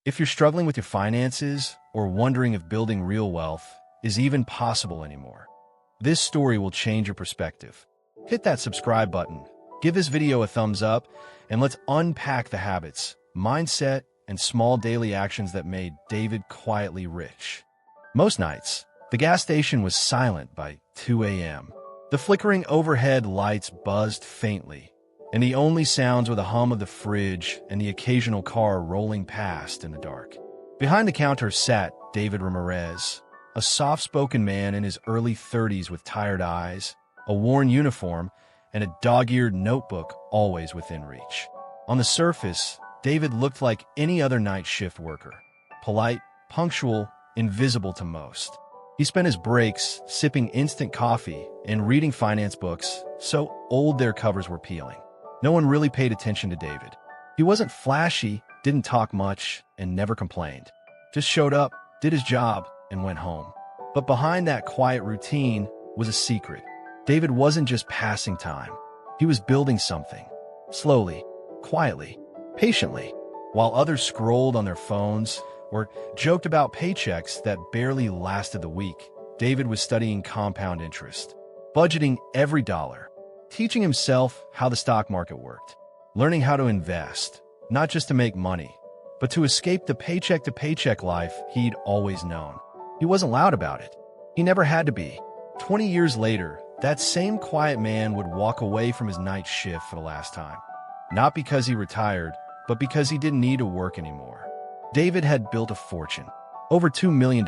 If you're struggling with your finances or wondering if building real wealth is even possible anymore, this story will change your perspective. Hit that subscribe button, give this video a thumbs up, and let's unpack the habits, mindset, and small daily actions that made David quietly rich. Most nights, the gas station was silent by 2 a.m. The flickering overhead lights buzzed faintly, and the only sounds were the hum of the fridge and the occasional car rolling past in the dark. Behind the counter sat David Ramirez, a soft-spoken man in his early 30s with tired eyes, a worn uniform, and a dog-eared notebook always within reach. On the surface, David looked like any other night shift worker, polite, punctual, invisible to most. He spent his breaks sipping instant coffee and reading finance books so old their covers were peeling. No one really paid attention to David. He wasn't flashy, didn't talk much, and never complained. Just showed up, did his job, and went home. But behind that quiet routine was a secret. David wasn't just passing time. He was building something. Slowly, quietly, patiently. While others scrolled on their phones or joked about paychecks that barely lasted the week, David was studying compound interest, budgeting every dollar, teaching himself how the stock market worked, learning how to invest, not just to make money, but to escape the paycheck-to-paycheck life he'd always known. He wasn't loud about it. He never had to be. 20 years later, that same quiet man would walk away from his night shift for the last time. Not because he retired, but because he didn't need to work anymore. David had built a fortune, over $2 million,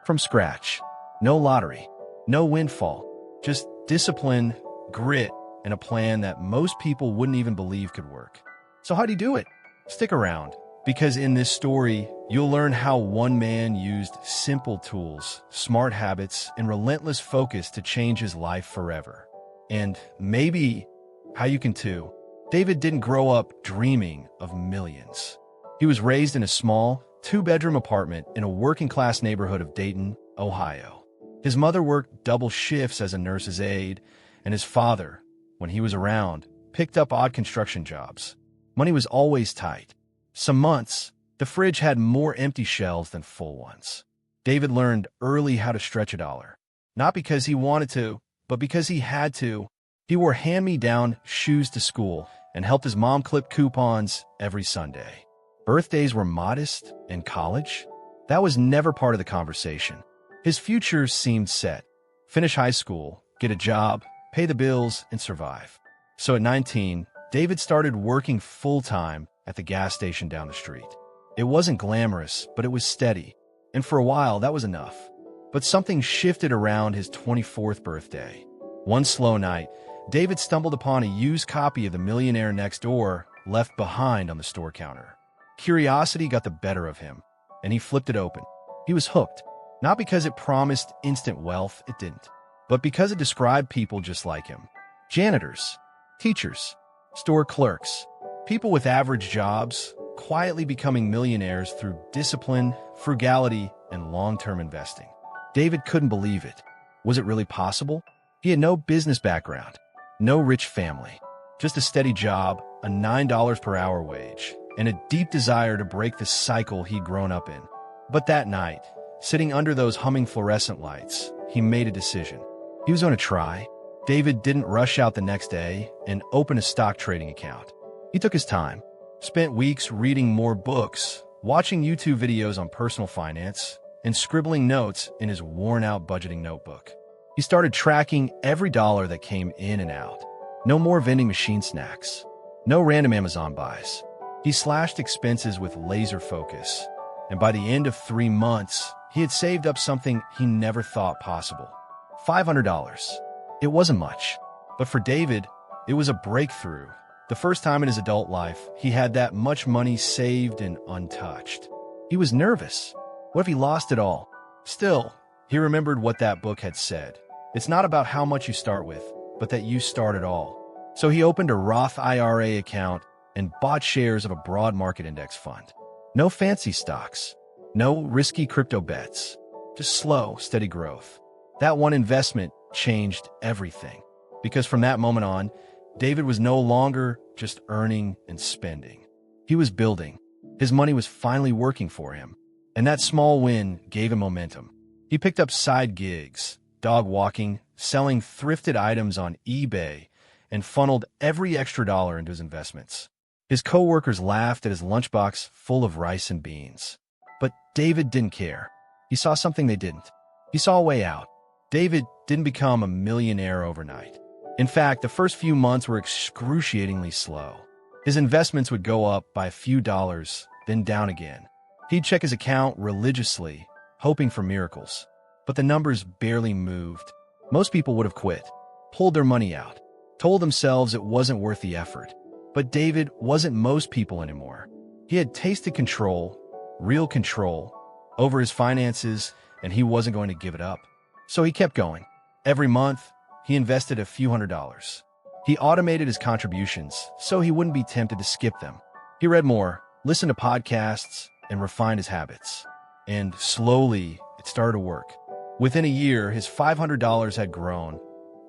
from scratch. No lottery, no windfall, just discipline, grit, and a plan that most people wouldn't even believe could work. So how'd he do it? Stick around, because in this story, you'll learn how one man used simple tools, smart habits, and relentless focus to change his life forever. And maybe how you can too. David didn't grow up dreaming of millions. He was raised in a small, two-bedroom apartment in a working-class neighborhood of Dayton, Ohio. His mother worked double shifts as a nurse's aide, and his father, when he was around, picked up odd construction jobs. Money was always tight. Some months, the fridge had more empty shelves than full ones. David learned early how to stretch a dollar. Not because he wanted to, but because he had to. He wore hand-me-down shoes to school and helped his mom clip coupons every Sunday. Birthdays were modest, and college? That was never part of the conversation. His future seemed set. Finish high school, get a job, pay the bills, and survive. So at 19, David started working full-time at the gas station down the street. It wasn't glamorous, but it was steady. And for a while, that was enough. But something shifted around his 24th birthday. One slow night, David stumbled upon a used copy of The Millionaire next door, left behind on the store counter. Curiosity got the better of him, and he flipped it open. He was hooked. Not because it promised instant wealth, it didn't, but because it described people just like him. Janitors, teachers, store clerks, people with average jobs, quietly becoming millionaires through discipline, frugality, and long-term investing. David couldn't believe it. Was it really possible? He had no business background, no rich family, just a steady job, a $9 per hour wage, and a deep desire to break the cycle he'd grown up in. But that night, sitting under those humming fluorescent lights, he made a decision. He was going to try. David didn't rush out the next day and open a stock trading account. He took his time, spent weeks reading more books, watching YouTube videos on personal finance, and scribbling notes in his worn-out budgeting notebook. He started tracking every dollar that came in and out. No more vending machine snacks. No random Amazon buys. He slashed expenses with laser focus, and by the end of 3 months, he had saved up something he never thought possible. $500. It wasn't much, but for David, it was a breakthrough. The first time in his adult life, he had that much money saved and untouched. He was nervous. What if he lost it all? Still, he remembered what that book had said. It's not about how much you start with, but that you start it all. So he opened a Roth IRA account and bought shares of a broad market index fund. No fancy stocks, no risky crypto bets, just slow, steady growth. That one investment changed everything, because from that moment on, David was no longer just earning and spending. He was building. His money was finally working for him, and that small win gave him momentum. He picked up side gigs, dog walking, selling thrifted items on eBay, and funneled every extra dollar into his investments. His coworkers laughed at his lunchbox full of rice and beans. But David didn't care. He saw something they didn't. He saw a way out. David didn't become a millionaire overnight. In fact, the first few months were excruciatingly slow. His investments would go up by a few dollars, then down again. He'd check his account religiously, hoping for miracles. But the numbers barely moved. Most people would have quit, pulled their money out, told themselves it wasn't worth the effort. But David wasn't most people anymore. He had tasted control, real control, over his finances, and he wasn't going to give it up. So he kept going. Every month, he invested a few $100s. He automated his contributions so he wouldn't be tempted to skip them. He read more, listened to podcasts, and refined his habits. And slowly, it started to work. Within a year, his $500 had grown,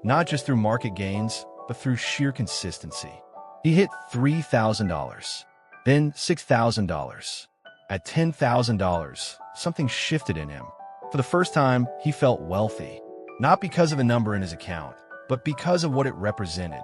not just through market gains, but through sheer consistency. He hit $3,000, then $6,000. At $10,000, something shifted in him. For the first time, he felt wealthy, not because of a number in his account, but because of what it represented.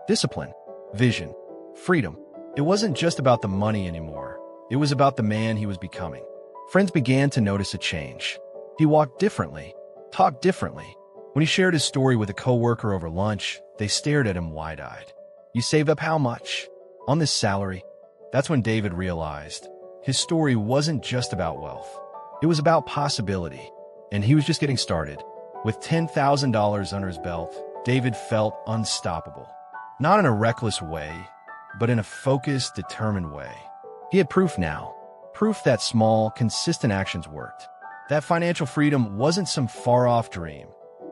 Discipline, vision, freedom. It wasn't just about the money anymore. It was about the man he was becoming. Friends began to notice a change. He walked differently, talked differently. When he shared his story with a coworker over lunch, they stared at him wide-eyed. "You saved up how much? On this salary?" That's when David realized his story wasn't just about wealth. It was about possibility, and he was just getting started. With $10,000 under his belt, David felt unstoppable. Not in a reckless way, but in a focused, determined way. He had proof now. Proof that small, consistent actions worked. That financial freedom wasn't some far-off dream.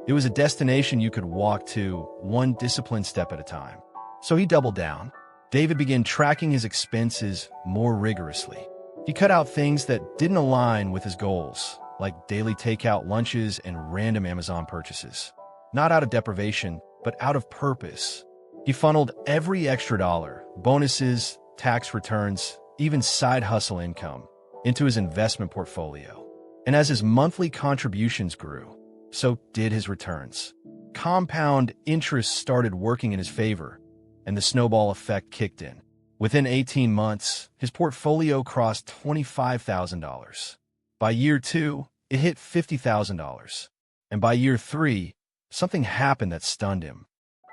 It was a destination you could walk to, one disciplined step at a time. So he doubled down. David began tracking his expenses more rigorously. He cut out things that didn't align with his goals, like daily takeout lunches and random Amazon purchases. Not out of deprivation, but out of purpose. He funneled every extra dollar, bonuses, tax returns, even side hustle income, into his investment portfolio. And as his monthly contributions grew, so did his returns. Compound interest started working in his favor, and the snowball effect kicked in. Within 18 months, his portfolio crossed $25,000. By year 2, it hit $50,000. And by year 3, something happened that stunned him.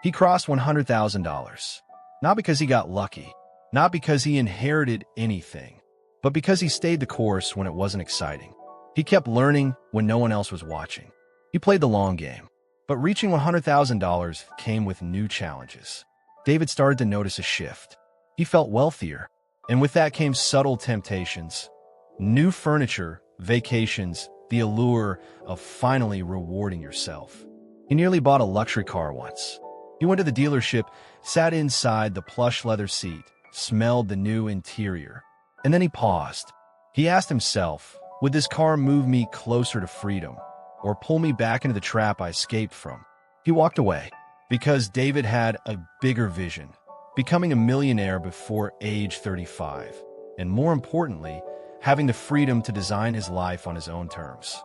He crossed $100,000. Not because he got lucky, not because he inherited anything, but because he stayed the course when it wasn't exciting. He kept learning when no one else was watching. He played the long game. But reaching $100,000 came with new challenges. David started to notice a shift. He felt wealthier, and with that came subtle temptations. New furniture, vacations, the allure of finally rewarding yourself. He nearly bought a luxury car once. He went to the dealership, sat inside the plush leather seat, smelled the new interior, and then he paused. He asked himself, would this car move me closer to freedom, or pull me back into the trap I escaped from? He walked away, because David had a bigger vision. Becoming a millionaire before age 35, and more importantly, having the freedom to design his life on his own terms.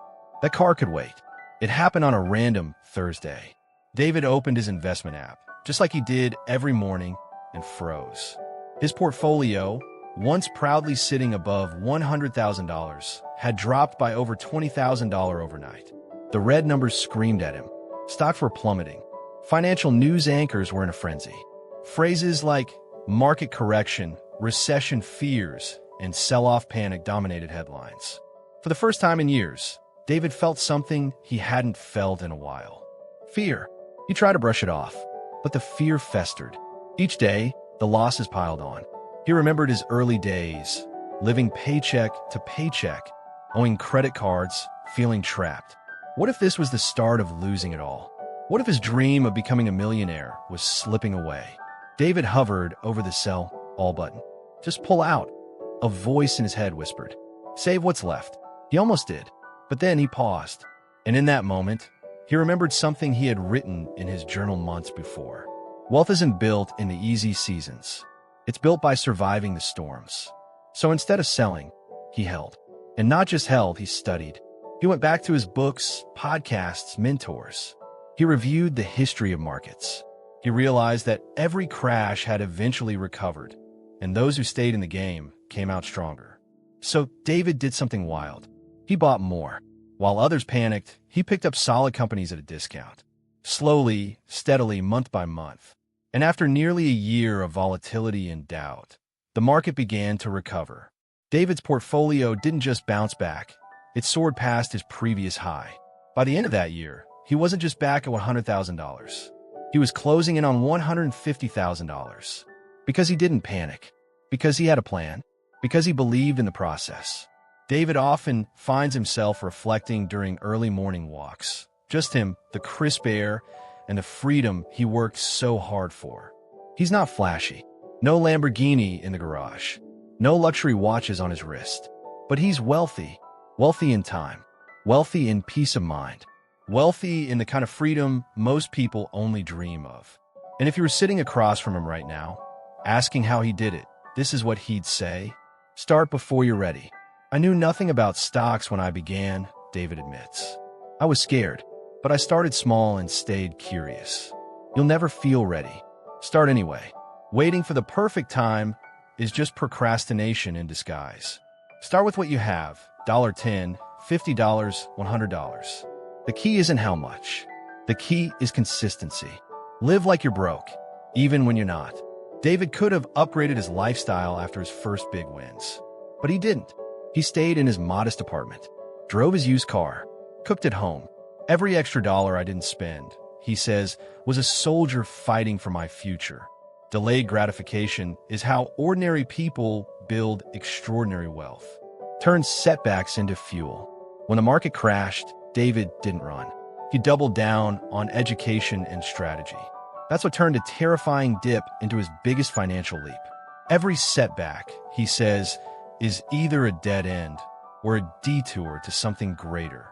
That car could wait. It happened on a random Thursday. David opened his investment app, just like he did every morning, and froze. His portfolio, once proudly sitting above $100,000, had dropped by over $20,000 overnight. The red numbers screamed at him. Stocks were plummeting. Financial news anchors were in a frenzy. Phrases like market correction, recession fears, and sell-off panic dominated headlines. For the first time in years, David felt something he hadn't felt in a while. Fear. He tried to brush it off, but the fear festered. Each day, the losses piled on. He remembered his early days, living paycheck to paycheck, owing credit cards, feeling trapped. What if this was the start of losing it all? What if his dream of becoming a millionaire was slipping away? David hovered over the sell all button. Just pull out. A voice in his head whispered, save what's left. He almost did, but then he paused. And in that moment, he remembered something he had written in his journal months before. Wealth isn't built in the easy seasons. It's built by surviving the storms. So instead of selling, he held. And not just held, he studied. He went back to his books, podcasts, mentors. He reviewed the history of markets. He realized that every crash had eventually recovered, and those who stayed in the game came out stronger. So David did something wild. He bought more. While others panicked, he picked up solid companies at a discount. Slowly, steadily, month by month. And after nearly a year of volatility and doubt, the market began to recover. David's portfolio didn't just bounce back, it soared past his previous high. By the end of that year, he wasn't just back at $100,000. He was closing in on $150,000. Because he didn't panic. Because he had a plan. Because he believed in the process. David often finds himself reflecting during early morning walks. Just him, the crisp air, and the freedom he worked so hard for. He's not flashy. No Lamborghini in the garage. No luxury watches on his wrist. But he's wealthy. Wealthy in time. Wealthy in peace of mind. Wealthy in the kind of freedom most people only dream of. And if you were sitting across from him right now, asking how he did it, this is what he'd say. Start before you're ready. I knew nothing about stocks when I began, David admits. I was scared, but I started small and stayed curious. You'll never feel ready. Start anyway. Waiting for the perfect time is just procrastination in disguise. Start with what you have, $10, $50, $100. The key isn't how much. The key is consistency. Live like you're broke, even when you're not. David could have upgraded his lifestyle after his first big wins, but he didn't. He stayed in his modest apartment, drove his used car, cooked at home. Every extra dollar I didn't spend, he says, was a soldier fighting for my future. Delayed gratification is how ordinary people build extraordinary wealth. Turn setbacks into fuel. When the market crashed, David didn't run. He doubled down on education and strategy. That's what turned a terrifying dip into his biggest financial leap. Every setback, he says, is either a dead end or a detour to something greater.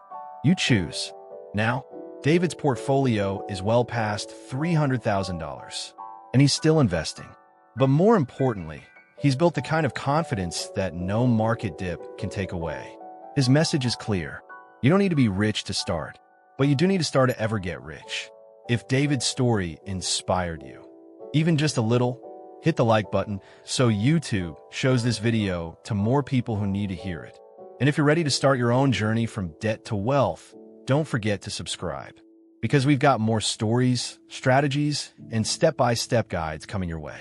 You choose. Now, David's portfolio is well past $300,000, and he's still investing. But more importantly, he's built the kind of confidence that no market dip can take away. His message is clear. You don't need to be rich to start, but you do need to start to ever get rich. If David's story inspired you, even just a little, hit the like button so YouTube shows this video to more people who need to hear it. And if you're ready to start your own journey from debt to wealth, don't forget to subscribe, because we've got more stories, strategies, and step-by-step guides coming your way.